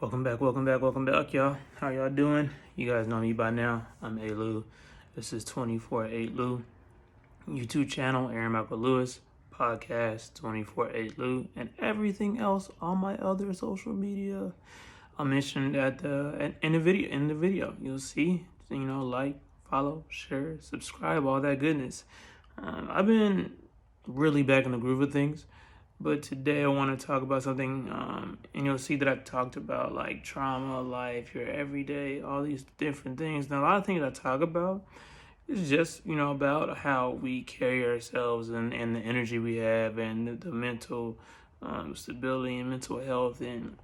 Welcome back, y'all. How y'all doing? You guys know me by now. I'm A. Lou. This is 24/8 Lou. YouTube channel, Aaron Michael Lewis. Podcast, 24/8 Lou. And everything else on my other social media. I'll mention that in the video. You'll see, like, follow, share, subscribe, all that goodness. I've been really back in the groove of things. But today I want to talk about something, and you'll see that I've talked about like trauma, life, your everyday, all these different things. Now, a lot of things I talk about is just, about how we carry ourselves and the energy we have and the mental stability and mental health and,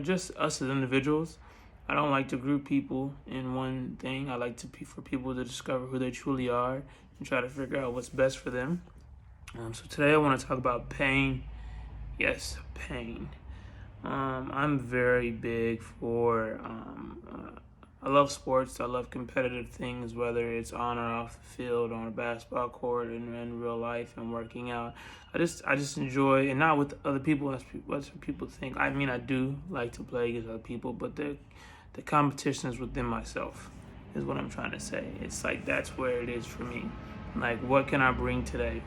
just us as individuals. I don't like to group people in one thing. I like for people to discover who they truly are and try to figure out what's best for them. So today I want to talk about pain. Yes, pain. I'm very big for, I love sports. I love competitive things, whether it's on or off the field, on a basketball court, and in real life, and working out. I just enjoy, and not with other people, as what people think. I mean, I do like to play against other people, but the competition is within myself, is what I'm trying to say. It's like, that's where it is for me. Like, what can I bring today?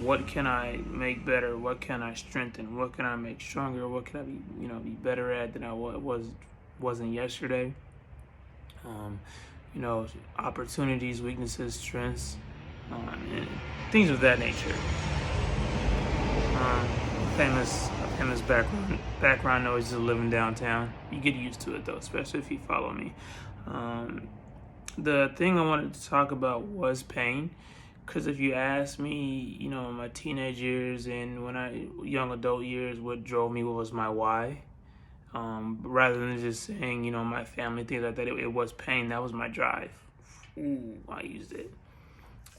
What can I make better? What can I strengthen? What can I make stronger? What can I be better at than I wasn't yesterday? Opportunities, weaknesses, strengths, and things of that nature. Famous background noise is living downtown. You get used to it though, especially if you follow me. The thing I wanted to talk about was pain. Because if you ask me, in my teenage years and young adult years, what drove me, what was my why, rather than just saying, my family, things like that, it was pain. That was my drive. Ooh, I used it.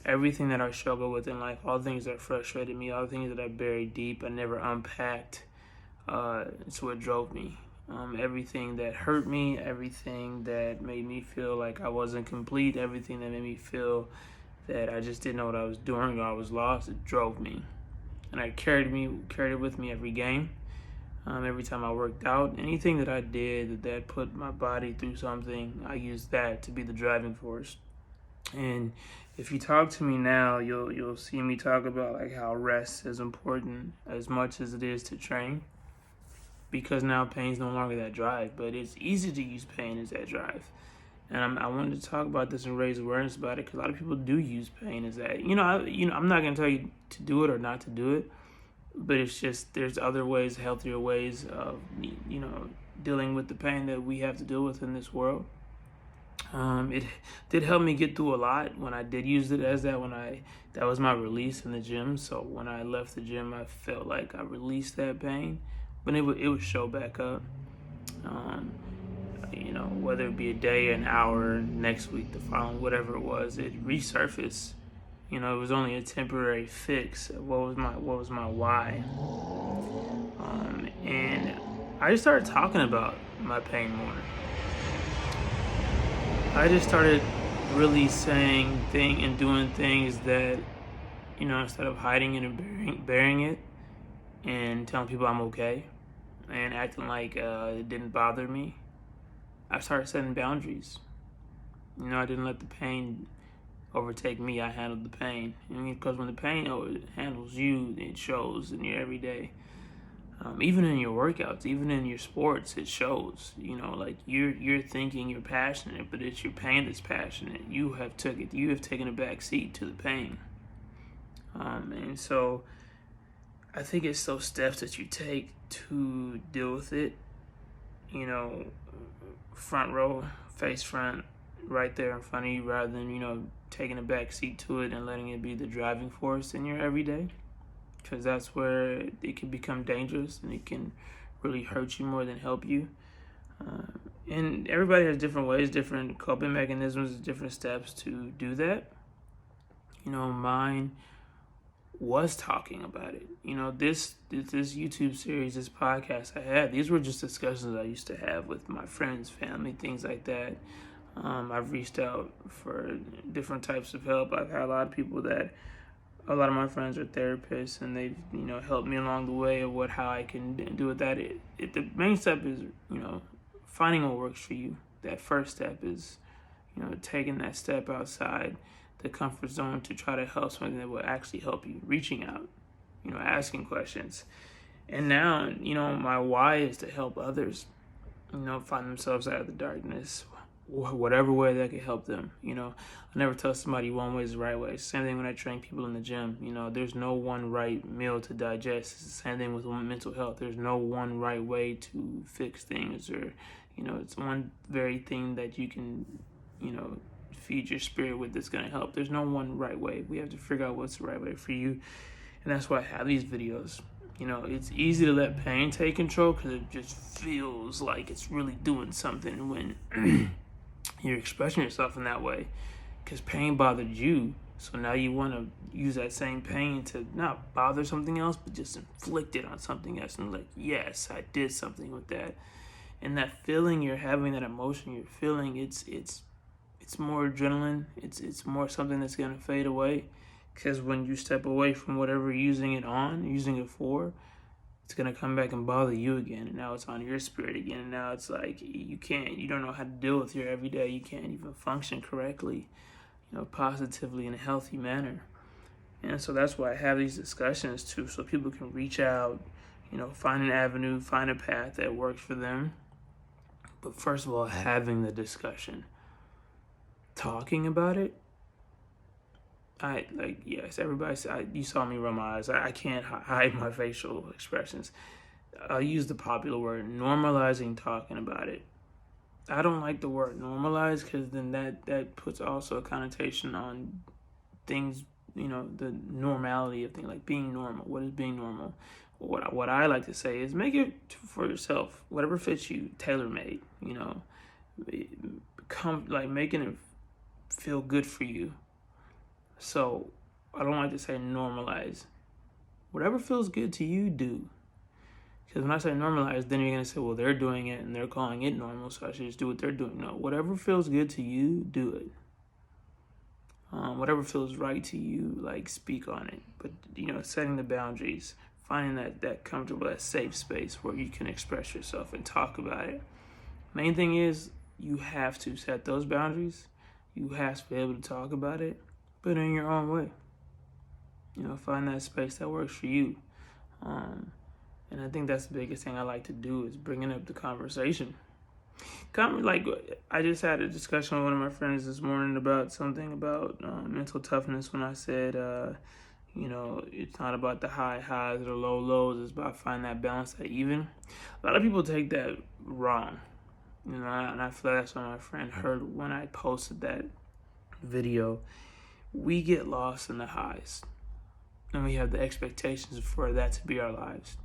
Everything that I struggled with in life, all the things that frustrated me, all the things that I buried deep, I never unpacked, it's what drove me. Everything that hurt me, everything that made me feel like I wasn't complete, everything that made me feel that I just didn't know what I was doing or I was lost, it drove me. And I carried it with me every game, every time I worked out. Anything that I did that put my body through something, I used that to be the driving force. And if you talk to me now, you'll see me talk about like how rest is important as much as it is to train. Because now pain's no longer that drive, but it's easy to use pain as that drive. And I wanted to talk about this and raise awareness about it because a lot of people do use pain as that. I'm not going to tell you to do it or not to do it, but it's just there's other ways, healthier ways of, dealing with the pain that we have to deal with in this world. It did help me get through a lot when I did use it as that. That was my release in the gym. So when I left the gym, I felt like I released that pain, but it would show back up. Whether it be a day, an hour, next week, the following, whatever it was, it resurfaced. It was only a temporary fix. What was my why? And I just started talking about my pain more. I just started really saying and doing things that, instead of hiding it and burying it and telling people I'm okay and acting like it didn't bother me, I started setting boundaries. I didn't let the pain overtake me. I handled the pain. Because when the pain handles you, it shows in your everyday. Even in your workouts, even in your sports, it shows. Like you're thinking you're passionate, but it's your pain that's passionate. You have taken a back seat to the pain. And so I think it's those steps that you take to deal with it. Front row, face front, right there in front of you, rather than, taking a back seat to it and letting it be the driving force in your everyday. Because that's where it can become dangerous and it can really hurt you more than help you. And everybody has different ways, different coping mechanisms, different steps to do that. Mine was talking about it. This YouTube series, this podcast I had, these were just discussions I used to have with my friends, family, things like that. I've reached out for different types of help. I've had a lot of people that a lot of my friends are therapists, and they've helped me along the way of how I can do with that. The main step is finding what works for you. That first step is taking that step outside the comfort zone to try to help something that will actually help you. Reaching out, asking questions, and now my why is to help others find themselves out of the darkness, whatever way that could help them. I never tell somebody one way is the right way. Same thing when I train people in the gym. There's no one right meal to digest. It's the same thing with mental health. There's no one right way to fix things, or it's one very thing that you can feed your spirit with that's going to help. There's no one right way. We have to figure out what's the right way for you, and that's why I have these videos. It's easy to let pain take control because it just feels like it's really doing something when you're expressing yourself in that way, because pain bothered you. So now you want to use that same pain to not bother something else, but just inflict it on something else. And like, yes, I did something with that. And that feeling you're having, that emotion you're feeling, it's more adrenaline. It's more something that's going to fade away. Because when you step away from whatever you're using it for, it's going to come back and bother you again. And now it's on your spirit again. And now it's like you don't know how to deal with your everyday. You can't even function correctly, positively in a healthy manner. And so that's why I have these discussions too, so people can reach out, find an avenue, find a path that works for them. But first of all, having the discussion, talking about it. Yes, everybody, you saw me roll my eyes. I can't hide my facial expressions. I'll use the popular word, normalizing talking about it. I don't like the word normalize, because then that puts also a connotation on things, the normality of things, like being normal. What is being normal? What I like to say is make it for yourself, whatever fits you, tailor-made, making it feel good for you. So I don't like to say normalize. Whatever feels good to you, do. Because when I say normalize, then you're going to say, well, they're doing it and they're calling it normal, so I should just do what they're doing. No, whatever feels good to you, do it. Whatever feels right to you, speak on it. But, setting the boundaries, finding that comfortable, that safe space where you can express yourself and talk about it. Main thing is you have to set those boundaries. You have to be able to talk about it, but in your own way. Find that space that works for you. And I think that's the biggest thing I like to do, is bringing up the conversation. I just had a discussion with one of my friends this morning about something about mental toughness, when I said, it's not about the high highs or the low lows. It's about finding that balance, that even. A lot of people take that wrong. And I feel that's what my friend heard when I posted that video. We get lost in the highs, and we have the expectations for that to be our lives.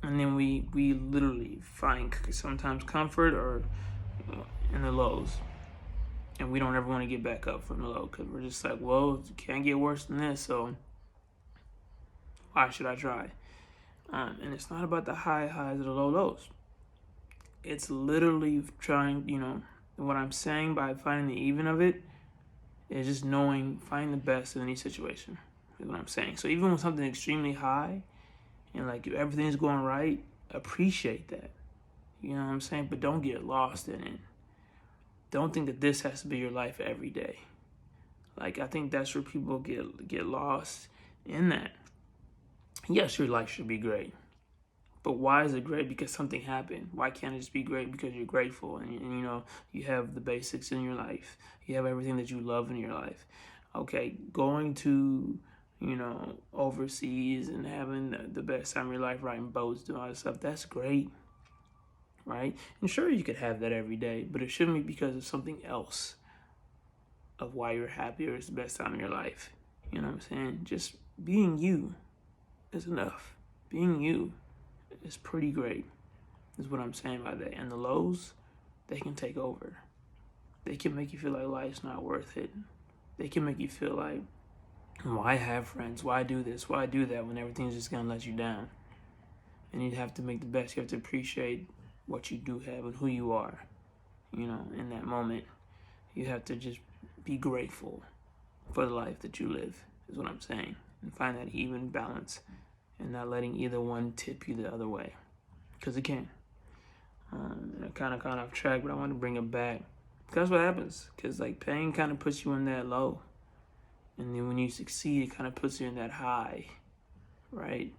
And then we literally find sometimes comfort or in the lows. And we don't ever want to get back up from the low, because we're just like, well, it can't get worse than this, so why should I try? And it's not about the high highs or the low lows. It's literally trying, what I'm saying by finding the even of it is just finding the best in any situation, is what I'm saying. So even with something extremely high, and everything's going right, appreciate that. You know what I'm saying? But don't get lost in it. Don't think that this has to be your life every day. I think that's where people get lost in that. Yes, your life should be great. But why is it great? Because something happened. Why can't it just be great? Because you're grateful and you have the basics in your life. You have everything that you love in your life. Okay, going to overseas and having the best time of your life, riding boats, doing all this stuff, that's great, right? And sure, you could have that every day, but it shouldn't be because of something else of why you're happy or it's the best time of your life. You know what I'm saying? Just being you is enough. Being you is pretty great, is what I'm saying by that. And the lows, they can take over. They can make you feel like life's not worth it. They can make you feel like, why have friends? Why do this? Why do that when everything's just going to let you down? And you have to make the best. You have to appreciate what you do have and who you are, in that moment. You have to just be grateful for the life that you live, is what I'm saying. and find that even balance and not letting either one tip you the other way, because it can. I kind of off track, but I want to bring it back. That's what happens, because like pain kind of puts you in that low, and then when you succeed, it kind of puts you in that high, right?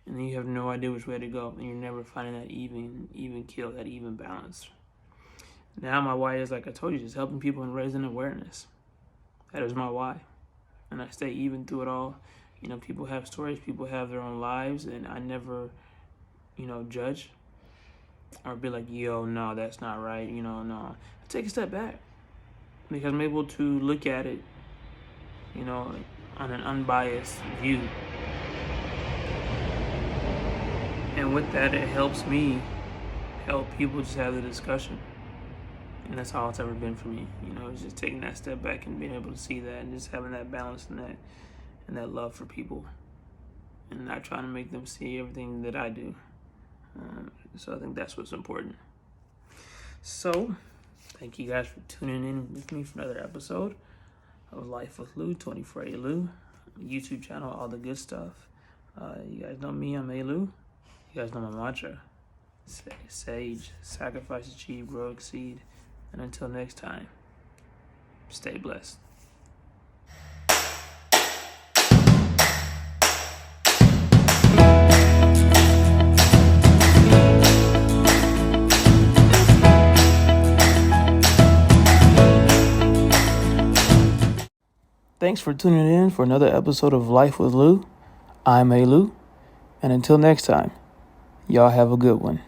And then you have no idea which way to go, and you're never finding that even keel, that even balance. Now my why is, like I told you, just helping people and raising awareness. That is my why, and I stay even through it all. You know, people have stories, people have their own lives, and I never, judge or be like, yo, no, that's not right. No. I take a step back because I'm able to look at it, on an unbiased view. And with that, it helps me help people just have the discussion. And that's how it's ever been for me. It's just taking that step back and being able to see that and just having that balance and that love for people. And not trying to make them see everything that I do. So I think that's what's important. So, thank you guys for tuning in with me for another episode of Life with Lou, 24A Lou, YouTube channel, all the good stuff. You guys know me, I'm A Lou. You guys know my mantra. Sage, sacrifice, achieve, grow, exceed. And until next time, stay blessed. Thanks for tuning in for another episode of Life with Lou. I'm A Lou. And until next time, y'all have a good one.